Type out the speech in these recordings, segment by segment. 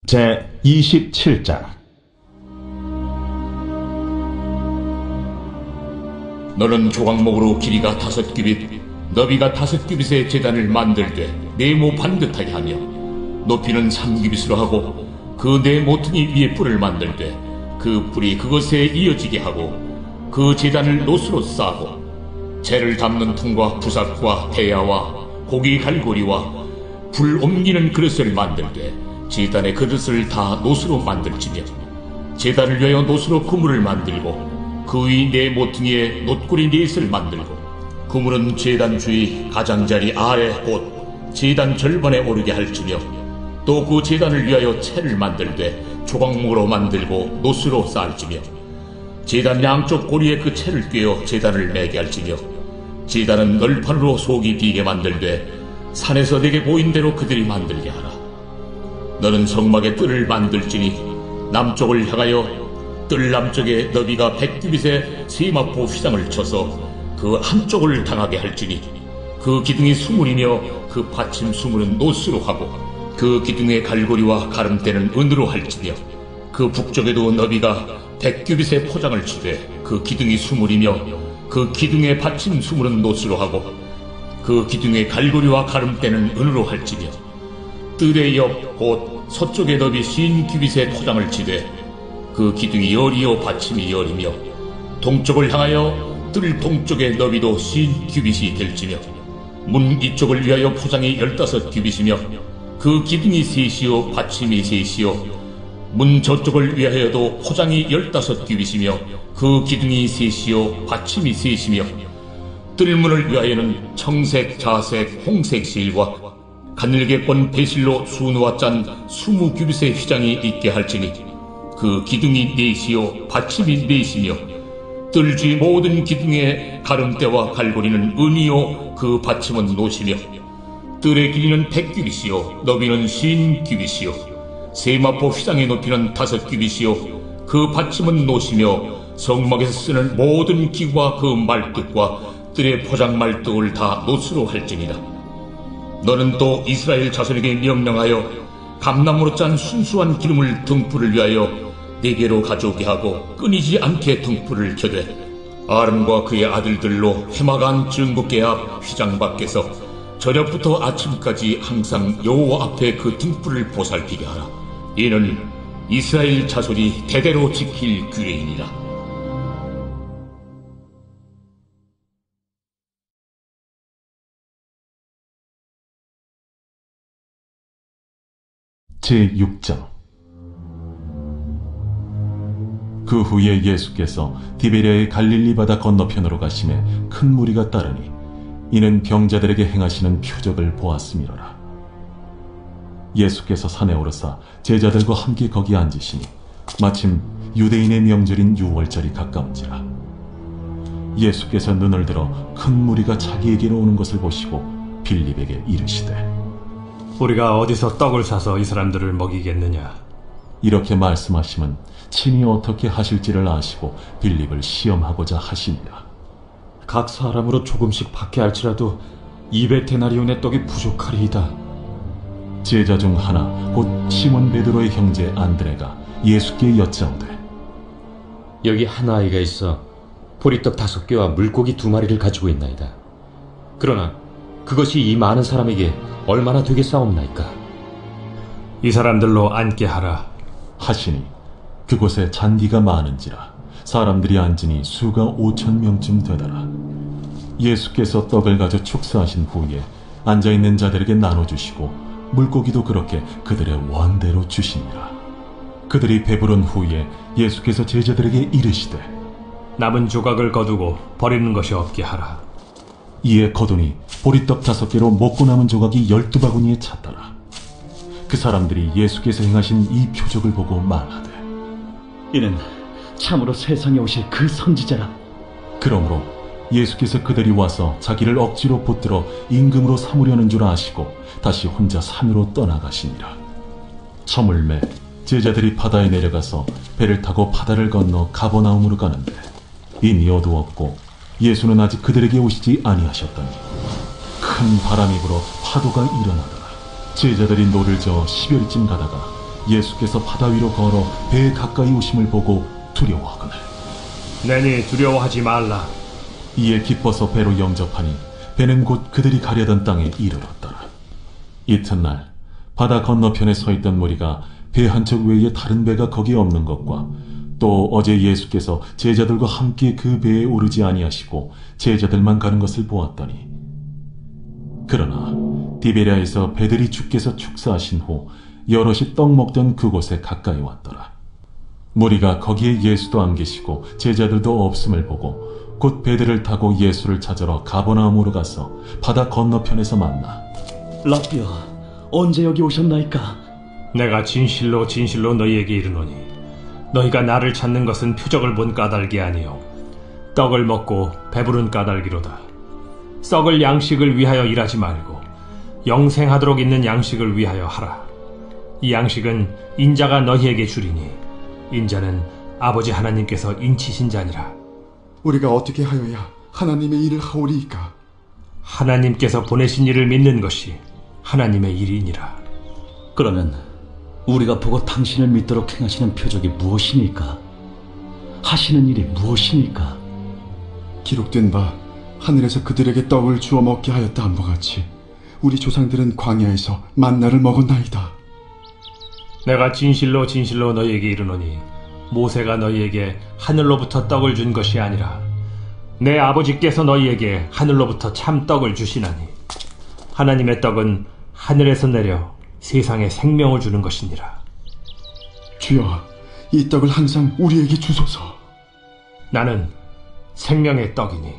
제27장. 너는 조각목으로 길이가 5규빗, 너비가 5규빗의 제단을 만들되 네모 반듯하게 하며 높이는 3규빗으로 하고 그 네 모퉁이 위에 뿔을 만들되 그 뿔이 그것에 이어지게 하고 그 제단을 노수로 싸고 재를 담는 통과 부삭과 대야와 고기 갈고리와 불 옮기는 그릇을 만들되 제단의 그릇을 다 노수로 만들지며 제단을 위하여 노수로 그물을 만들고 그 위 네 모퉁이에 놋구리 넷을 만들고 그물은 제단 주위 가장자리 아래 곧 제단 절반에 오르게 할지며 또 그 제단을 위하여 채를 만들되 조각목으로 만들고 노수로 쌓을지며 제단 양쪽 고리에 그 채를 꿰어 제단을 매게 할지며 제단은 널판으로 속이 비게 만들되 산에서 내게 보인 대로 그들이 만들게 하라. 너는 성막의 뜰을 만들지니 남쪽을 향하여 뜰 남쪽에 너비가 100규빗의 세마포 휘장을 쳐서 그 한쪽을 당하게 할지니 그 기둥이 수물이며 그 받침 수물은 노수로 하고 그 기둥의 갈고리와 가름대는 은으로 할지며 그 북쪽에도 너비가 100규빗의 포장을 치되 그 기둥이 수물이며 그 기둥의 받침 수물은 노수로 하고 그 기둥의 갈고리와 가름대는 은으로 할지며 뜰의 옆 곧 서쪽에 너비 50규빗의 포장을 치되 그 기둥이 열이요 받침이 열이며 동쪽을 향하여 뜰 동쪽의 너비도 50규빗이 될지며 문 이쪽을 위하여 포장이 15규빗이며 그 기둥이 셋이요 받침이 셋이요 문 저쪽을 위하여도 포장이 15규빗이며 그 기둥이 셋이요 받침이 셋이며 뜰문을 위하여는 청색, 자색, 홍색 실과 가늘게꼰 배실로 수놓아 짠 20규빗의 휘장이 있게 할지니 그 기둥이 넷이요 받침이 넷이며 뜰 주위 모든 기둥의 가름대와 갈고리는 은이요 그 받침은 노시며 뜰의 길이는 100규빗이요 너비는 50규빗이요 세마포 휘장의 높이는 5규빗이요 그 받침은 노시며 성막에서 쓰는 모든 기구와 그 말뚝과 뜰의 포장 말뚝을 다 노수로 할지니라. 너는 또 이스라엘 자손에게 명령하여 감나무로 짠 순수한 기름을 등불을 위하여 네게로 가져오게 하고 끊이지 않게 등불을 켜되 아름과 그의 아들들로 해마간 증거궤 앞 휘장 밖에서 저녁부터 아침까지 항상 여호와 앞에 그 등불을 보살피게 하라. 이는 이스라엘 자손이 대대로 지킬 규례이니라. 제6장. 그 후에 예수께서 디베랴의 갈릴리 바다 건너편으로 가심에 큰 무리가 따르니 이는 병자들에게 행하시는 표적을 보았음이로라. 예수께서 산에 오르사 제자들과 함께 거기 앉으시니 마침 유대인의 명절인 유월절이 가까운지라. 예수께서 눈을 들어 큰 무리가 자기에게로 오는 것을 보시고 빌립에게 이르시되 우리가 어디서 떡을 사서 이 사람들을 먹이겠느냐? 이렇게 말씀하시면 친히 어떻게 하실지를 아시고 빌립을 시험하고자 하시니라. 각 사람으로 조금씩 받게 할지라도 200데나리온의 떡이 부족하리이다. 제자 중 하나 곧 시몬 베드로의 형제 안드레가 예수께 여짜오되 여기 한 아이가 있어 보리떡 5개와 물고기 2마리를 가지고 있나이다. 그러나 그것이 이 많은 사람에게 얼마나 되겠사옵나이까? 이 사람들로 앉게 하라 하시니 그곳에 잔디가 많은지라 사람들이 앉으니 수가 5,000명쯤 되더라. 예수께서 떡을 가져 축사하신 후에 앉아있는 자들에게 나눠주시고 물고기도 그렇게 그들의 원대로 주시니라. 그들이 배부른 후에 예수께서 제자들에게 이르시되 남은 조각을 거두고 버리는 것이 없게 하라. 이에 거두니 보리떡 5개로 먹고 남은 조각이 12바구니에 찼더라. 그 사람들이 예수께서 행하신 이 표적을 보고 말하되 이는 참으로 세상에 오실 그 선지자라. 그러므로 예수께서 그들이 와서 자기를 억지로 붙들어 임금으로 삼으려는 줄 아시고 다시 혼자 산으로 떠나가시니라. 저물매 제자들이 바다에 내려가서 배를 타고 바다를 건너 가버나움으로 가는데 이미 어두웠고 예수는 아직 그들에게 오시지 아니하셨더니 큰 바람이 불어 파도가 일어나더라. 제자들이 노를 저어 10여리쯤 가다가 예수께서 바다 위로 걸어 배에 가까이 오심을 보고 두려워하거늘 내니 두려워하지 말라. 이에 기뻐서 배로 영접하니 배는 곧 그들이 가려던 땅에 이르렀더라. 이튿날 바다 건너편에 서 있던 무리가 배 한 척 외에 다른 배가 거기 없는 것과 또 어제 예수께서 제자들과 함께 그 배에 오르지 아니하시고 제자들만 가는 것을 보았더니 그러나 디베랴에서 배들이 주께서 축사하신 후 여럿이 떡 먹던 그곳에 가까이 왔더라. 무리가 거기에 예수도 안 계시고 제자들도 없음을 보고 곧 배들을 타고 예수를 찾으러 가버나움으로 가서 바다 건너편에서 만나 라비어, 언제 여기 오셨나이까? 내가 진실로 진실로 너희에게 이르노니 너희가 나를 찾는 것은 표적을 본 까닭이 아니요 떡을 먹고 배부른 까닭이로다. 썩을 양식을 위하여 일하지 말고 영생하도록 있는 양식을 위하여 하라. 이 양식은 인자가 너희에게 주리니 인자는 아버지 하나님께서 인치신 자니라. 우리가 어떻게 하여야 하나님의 일을 하오리이까? 하나님께서 보내신 이를 믿는 것이 하나님의 일이니라. 그러면 우리가 보고 당신을 믿도록 행하시는 표적이 무엇이니까? 하시는 일이 무엇이니까? 기록된 바 하늘에서 그들에게 떡을 주어 먹게 하였다 함과 같이 우리 조상들은 광야에서 만나를 먹었나이다. 내가 진실로 진실로 너희에게 이르노니 모세가 너희에게 하늘로부터 떡을 준 것이 아니라 내 아버지께서 너희에게 하늘로부터 참 떡을 주시나니 하나님의 떡은 하늘에서 내려 세상에 생명을 주는 것이니라. 주여, 이 떡을 항상 우리에게 주소서. 나는 생명의 떡이니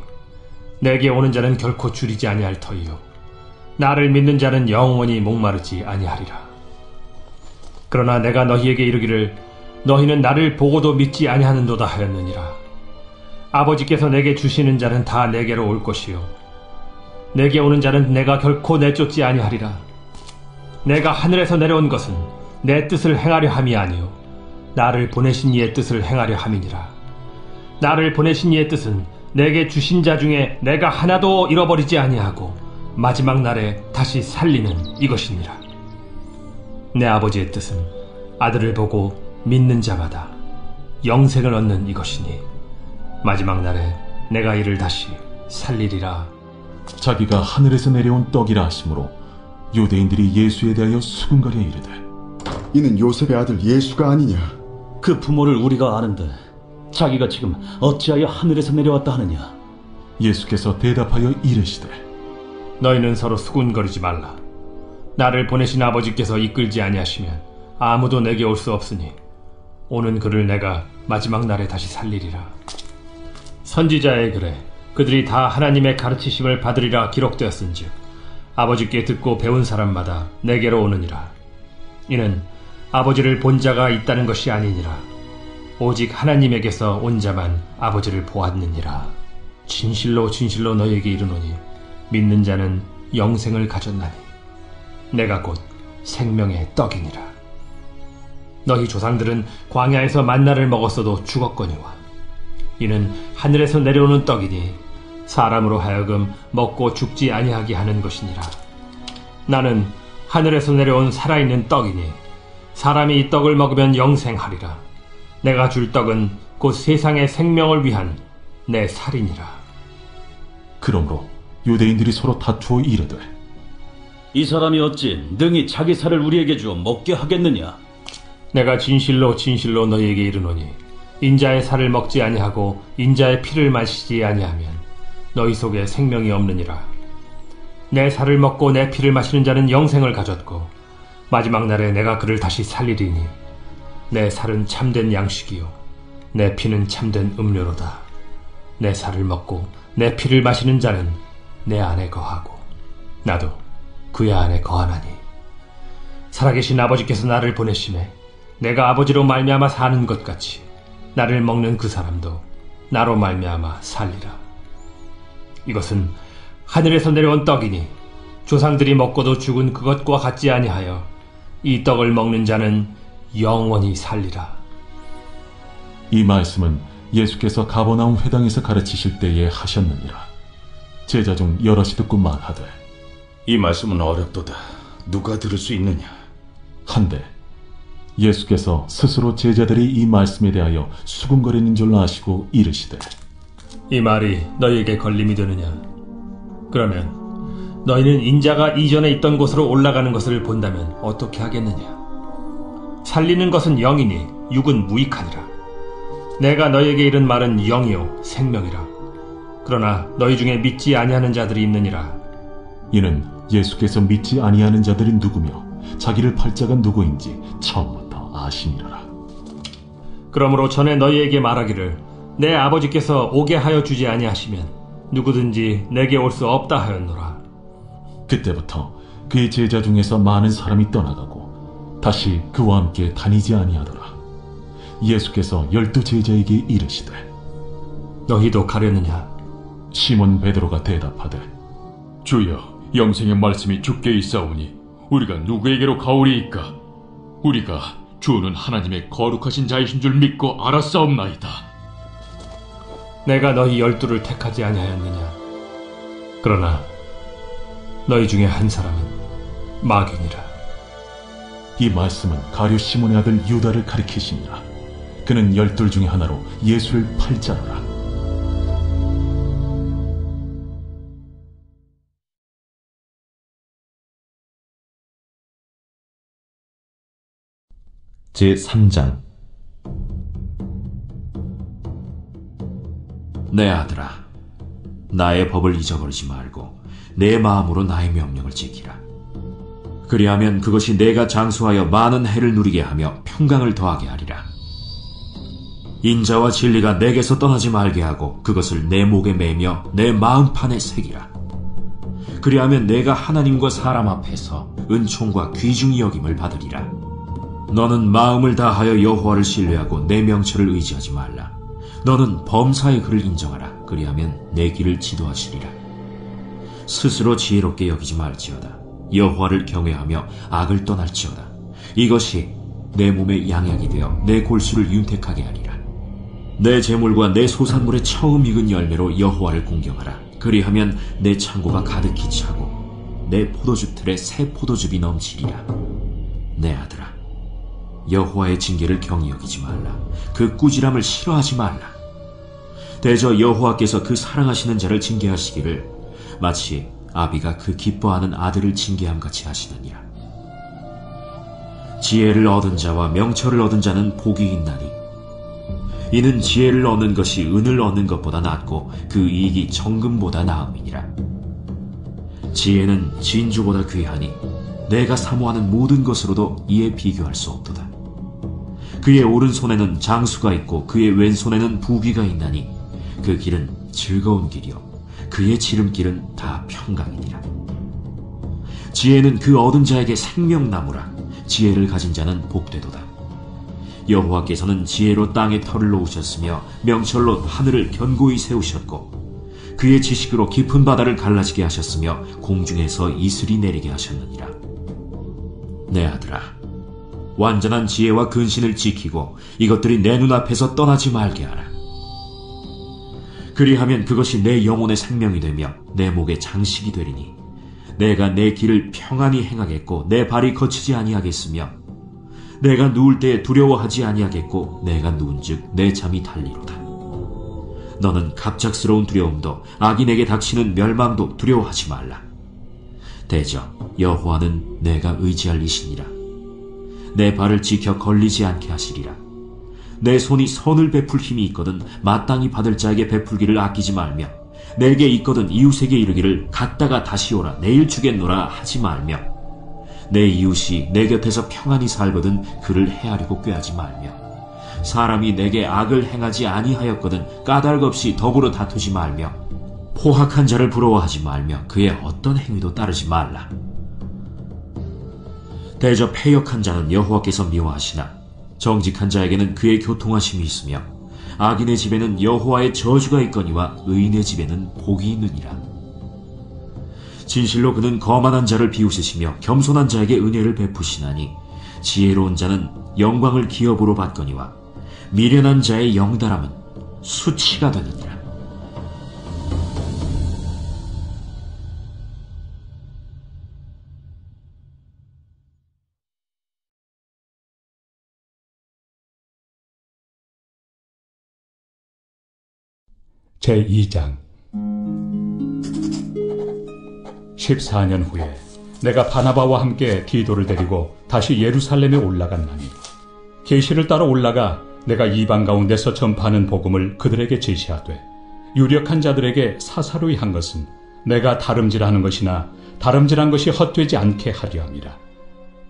내게 오는 자는 결코 줄이지 아니할 터이요 나를 믿는 자는 영원히 목마르지 아니하리라. 그러나 내가 너희에게 이르기를 너희는 나를 보고도 믿지 아니하는도다 하였느니라. 아버지께서 내게 주시는 자는 다 내게로 올 것이요 내게 오는 자는 내가 결코 내쫓지 아니하리라. 내가 하늘에서 내려온 것은 내 뜻을 행하려 함이 아니요 나를 보내신 이의 뜻을 행하려 함이니라. 나를 보내신 이의 뜻은 내게 주신 자 중에 내가 하나도 잃어버리지 아니하고 마지막 날에 다시 살리는 이것이니라. 내 아버지의 뜻은 아들을 보고 믿는 자마다 영생을 얻는 이것이니 마지막 날에 내가 이를 다시 살리리라. 자기가 하늘에서 내려온 떡이라 하시므로 유대인들이 예수에 대하여 수군거려 이르되 이는 요셉의 아들 예수가 아니냐? 그 부모를 우리가 아는데 자기가 지금 어찌하여 하늘에서 내려왔다 하느냐? 예수께서 대답하여 이르시되 너희는 서로 수군거리지 말라. 나를 보내신 아버지께서 이끌지 아니하시면 아무도 내게 올 수 없으니 오는 그를 내가 마지막 날에 다시 살리리라. 선지자의 글에 그들이 다 하나님의 가르치심을 받으리라 기록되었은즉 아버지께 듣고 배운 사람마다 내게로 오느니라. 이는 아버지를 본 자가 있다는 것이 아니니라. 오직 하나님에게서 온 자만 아버지를 보았느니라. 진실로 진실로 너희에게 이르노니 믿는 자는 영생을 가졌나니 내가 곧 생명의 떡이니라. 너희 조상들은 광야에서 만나를 먹었어도 죽었거니와 이는 하늘에서 내려오는 떡이니 사람으로 하여금 먹고 죽지 아니하게 하는 것이니라. 나는 하늘에서 내려온 살아있는 떡이니 사람이 이 떡을 먹으면 영생하리라. 내가 줄 떡은 곧 세상의 생명을 위한 내 살이니라. 그러므로 유대인들이 서로 다투어 이르되 이 사람이 어찌 능히 자기 살을 우리에게 주어 먹게 하겠느냐? 내가 진실로 진실로 너희에게 이르노니 인자의 살을 먹지 아니하고 인자의 피를 마시지 아니하면 너희 속에 생명이 없느니라. 내 살을 먹고 내 피를 마시는 자는 영생을 가졌고 마지막 날에 내가 그를 다시 살리리니 내 살은 참된 양식이요 내 피는 참된 음료로다. 내 살을 먹고 내 피를 마시는 자는 내 안에 거하고 나도 그의 안에 거하나니 살아계신 아버지께서 나를 보내심에 내가 아버지로 말미암아 사는 것 같이 나를 먹는 그 사람도 나로 말미암아 살리라. 이것은 하늘에서 내려온 떡이니 조상들이 먹고도 죽은 그것과 같지 아니하여 이 떡을 먹는 자는 영원히 살리라. 이 말씀은 예수께서 가버나움 회당에서 가르치실 때에 하셨느니라. 제자 중 여럿이 듣고 말하되 이 말씀은 어렵도다. 누가 들을 수 있느냐? 한데 예수께서 스스로 제자들이 이 말씀에 대하여 수군거리는 줄 아시고 이르시되 이 말이 너희에게 걸림이 되느냐? 그러면 너희는 인자가 이전에 있던 곳으로 올라가는 것을 본다면 어떻게 하겠느냐? 살리는 것은 영이니 육은 무익하니라. 내가 너희에게 이른 말은 영이요 생명이라. 그러나 너희 중에 믿지 아니하는 자들이 있느니라. 이는 예수께서 믿지 아니하는 자들이 누구며 자기를 팔 자가 누구인지 처음부터 아시니라. 그러므로 전에 너희에게 말하기를 내 아버지께서 오게 하여 주지 아니하시면 누구든지 내게 올 수 없다 하였노라. 그때부터 그의 제자 중에서 많은 사람이 떠나가고 다시 그와 함께 다니지 아니하더라. 예수께서 12 제자에게 이르시되 너희도 가려느냐? 시몬 베드로가 대답하되 주여, 영생의 말씀이 주께 있사오니 우리가 누구에게로 가오리이까? 우리가 주는 하나님의 거룩하신 자이신 줄 믿고 알았사옵나이다. 내가 너희 12를 택하지 아니하였느냐? 그러나 너희 중에 한 사람은 마귀니라. 이 말씀은 가룟 시몬의 아들 유다를 가리키시니라. 그는 12 중에 하나로 예수를 팔 자로라. 제3장. 내 아들아, 나의 법을 잊어버리지 말고 내 마음으로 나의 명령을 지키라. 그리하면 그것이 내가 장수하여 많은 해를 누리게 하며 평강을 더하게 하리라. 인자와 진리가 내게서 떠나지 말게 하고 그것을 내 목에 매며 내 마음판에 새기라. 그리하면 내가 하나님과 사람 앞에서 은총과 귀중히 여김을 받으리라. 너는 마음을 다하여 여호와를 신뢰하고 내 명철을 의지하지 말라. 너는 범사의 그를 인정하라. 그리하면 내 길을 지도하시리라. 스스로 지혜롭게 여기지 말지어다. 여호와를 경외하며 악을 떠날지어다. 이것이 내 몸에 양약이 되어 내 골수를 윤택하게 하리라. 내 재물과 내 소산물의 처음 익은 열매로 여호와를 공경하라. 그리하면 내 창고가 가득히 차고 내 포도주 틀에 새 포도즙이 넘치리라. 내 아들아, 여호와의 징계를 경히 여기지 말라. 그 꾸지람을 싫어하지 말라. 대저 여호와께서 그 사랑하시는 자를 징계하시기를 마치 아비가 그 기뻐하는 아들을 징계함 같이 하시느니라. 지혜를 얻은 자와 명철을 얻은 자는 복이 있나니 이는 지혜를 얻는 것이 은을 얻는 것보다 낫고 그 이익이 정금보다 나음이니라. 지혜는 진주보다 귀하니 내가 사모하는 모든 것으로도 이에 비교할 수 없도다. 그의 오른손에는 장수가 있고 그의 왼손에는 부귀가 있나니 그 길은 즐거운 길이요 그의 지름길은 다 평강이니라. 지혜는 그 얻은 자에게 생명나무라. 지혜를 가진 자는 복되도다. 여호와께서는 지혜로 땅에 털을 놓으셨으며 명철로 하늘을 견고히 세우셨고 그의 지식으로 깊은 바다를 갈라지게 하셨으며 공중에서 이슬이 내리게 하셨느니라. 내 아들아, 완전한 지혜와 근신을 지키고 이것들이 내 눈앞에서 떠나지 말게 하라. 그리하면 그것이 내 영혼의 생명이 되며 내 목의 장식이 되리니 내가 내 길을 평안히 행하겠고 내 발이 거치지 아니하겠으며 내가 누울 때에 두려워하지 아니하겠고 내가 누운즉 내 잠이 달리로다. 너는 갑작스러운 두려움도 악인에게 닥치는 멸망도 두려워하지 말라. 대저 여호와는 내가 의지할 이시니라. 내 발을 지켜 걸리지 않게 하시리라. 내 손이 선을 베풀 힘이 있거든 마땅히 받을 자에게 베풀기를 아끼지 말며 내게 있거든 이웃에게 이르기를 갔다가 다시 오라 내일 주겠노라 하지 말며 내 이웃이 내 곁에서 평안히 살거든 그를 헤아리고 꾀하지 말며 사람이 내게 악을 행하지 아니하였거든 까닭없이 더불어 다투지 말며 포학한 자를 부러워하지 말며 그의 어떤 행위도 따르지 말라. 대저 패역한 자는 여호와께서 미워하시나 정직한 자에게는 그의 교통하심이 있으며 악인의 집에는 여호와의 저주가 있거니와 의인의 집에는 복이 있느니라. 진실로 그는 거만한 자를 비웃으시며 겸손한 자에게 은혜를 베푸시나니 지혜로운 자는 영광을 기업으로 받거니와 미련한 자의 영달함은 수치가 되느니라. 제2장 14년 후에 내가 바나바와 함께 디도를 데리고 다시 예루살렘에 올라갔나니 계시를 따라 올라가 내가 이방 가운데서 전파하는 복음을 그들에게 제시하되 유력한 자들에게 사사로이 한 것은 내가 다름질하는 것이나 다름질한 것이 헛되지 않게 하려 함이라.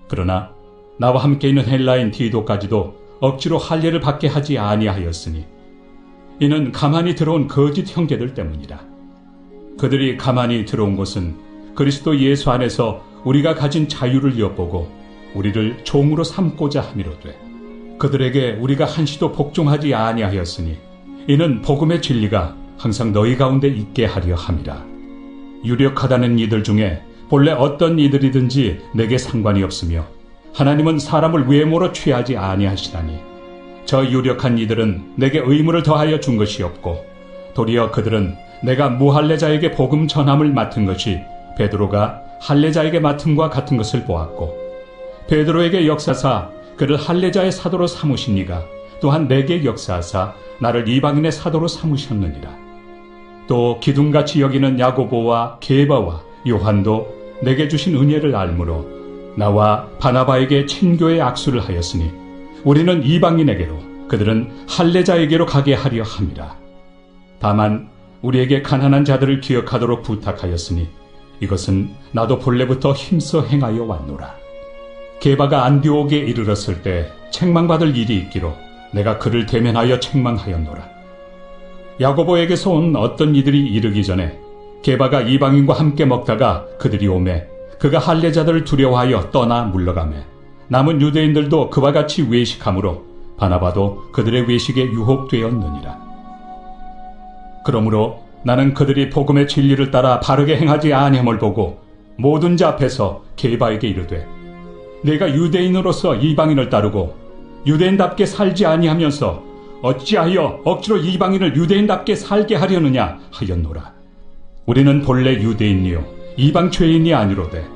그러나 나와 함께 있는 헬라인 디도까지도 억지로 할례를 받게 하지 아니하였으니 이는 가만히 들어온 거짓 형제들 때문이라. 그들이 가만히 들어온 것은 그리스도 예수 안에서 우리가 가진 자유를 엿보고 우리를 종으로 삼고자 함이로되 그들에게 우리가 한시도 복종하지 아니하였으니 이는 복음의 진리가 항상 너희 가운데 있게 하려 함이라. 유력하다는 이들 중에 본래 어떤 이들이든지 내게 상관이 없으며 하나님은 사람을 외모로 취하지 아니하시나니 저 유력한 이들은 내게 의무를 더하여 준 것이 없고 도리어 그들은 내가 무할례자에게 복음 전함을 맡은 것이 베드로가 할례자에게 맡음과 같은 것을 보았고 베드로에게 역사사 그를 할례자의 사도로 삼으신 이가 또한 내게 역사하사 나를 이방인의 사도로 삼으셨느니라. 또 기둥같이 여기는 야고보와 게바와 요한도 내게 주신 은혜를 알므로 나와 바나바에게 친교의 악수를 하였으니 우리는 이방인에게로 그들은 할례자에게로 가게 하려 함이라. 다만 우리에게 가난한 자들을 기억하도록 부탁하였으니 이것은 나도 본래부터 힘써 행하여 왔노라. 게바가 안디옥에 이르렀을 때 책망받을 일이 있기로 내가 그를 대면하여 책망하였노라. 야고보에게서 온 어떤 이들이 이르기 전에 게바가 이방인과 함께 먹다가 그들이 오매 그가 할례자들을 두려워하여 떠나 물러가매 남은 유대인들도 그와 같이 외식하므로 바나바도 그들의 외식에 유혹되었느니라. 그러므로 나는 그들이 복음의 진리를 따라 바르게 행하지 아니함을 보고 모든 자 앞에서 게바에게 이르되 내가 유대인으로서 이방인을 따르고 유대인답게 살지 아니하면서 어찌하여 억지로 이방인을 유대인답게 살게 하려느냐 하였노라. 우리는 본래 유대인이요 이방 죄인이 아니로되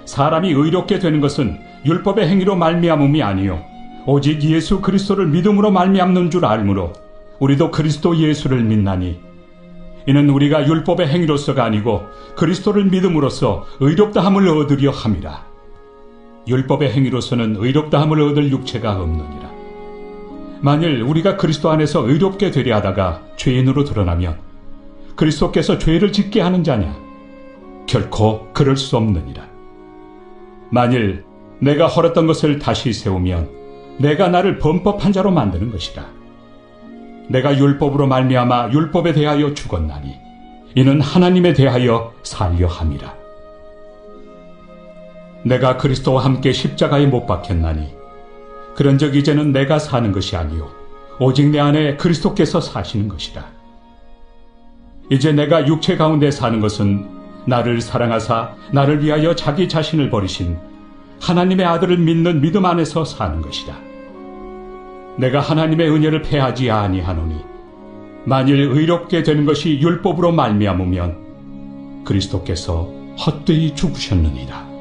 사람이 의롭게 되는 것은 율법의 행위로 말미암음이 아니요 오직 예수 그리스도를 믿음으로 말미암는 줄 알므로 우리도 그리스도 예수를 믿나니 이는 우리가 율법의 행위로서가 아니고 그리스도를 믿음으로써 의롭다함을 얻으려 함이라. 율법의 행위로서는 의롭다함을 얻을 육체가 없느니라. 만일 우리가 그리스도 안에서 의롭게 되려 하다가 죄인으로 드러나면 그리스도께서 죄를 짓게 하는 자냐? 결코 그럴 수 없느니라. 만일 내가 헐었던 것을 다시 세우면 내가 나를 범법한 자로 만드는 것이라. 내가 율법으로 말미암아 율법에 대하여 죽었나니 이는 하나님에 대하여 살려 함이라. 내가 그리스도와 함께 십자가에 못 박혔나니 그런즉 이제는 내가 사는 것이 아니요 오직 내 안에 그리스도께서 사시는 것이라. 이제 내가 육체 가운데 사는 것은 나를 사랑하사 나를 위하여 자기 자신을 버리신 하나님의 아들을 믿는 믿음 안에서 사는 것이라. 내가 하나님의 은혜를 패하지 아니하노니 만일 의롭게 되는 것이 율법으로 말미암으면 그리스도께서 헛되이 죽으셨느니라.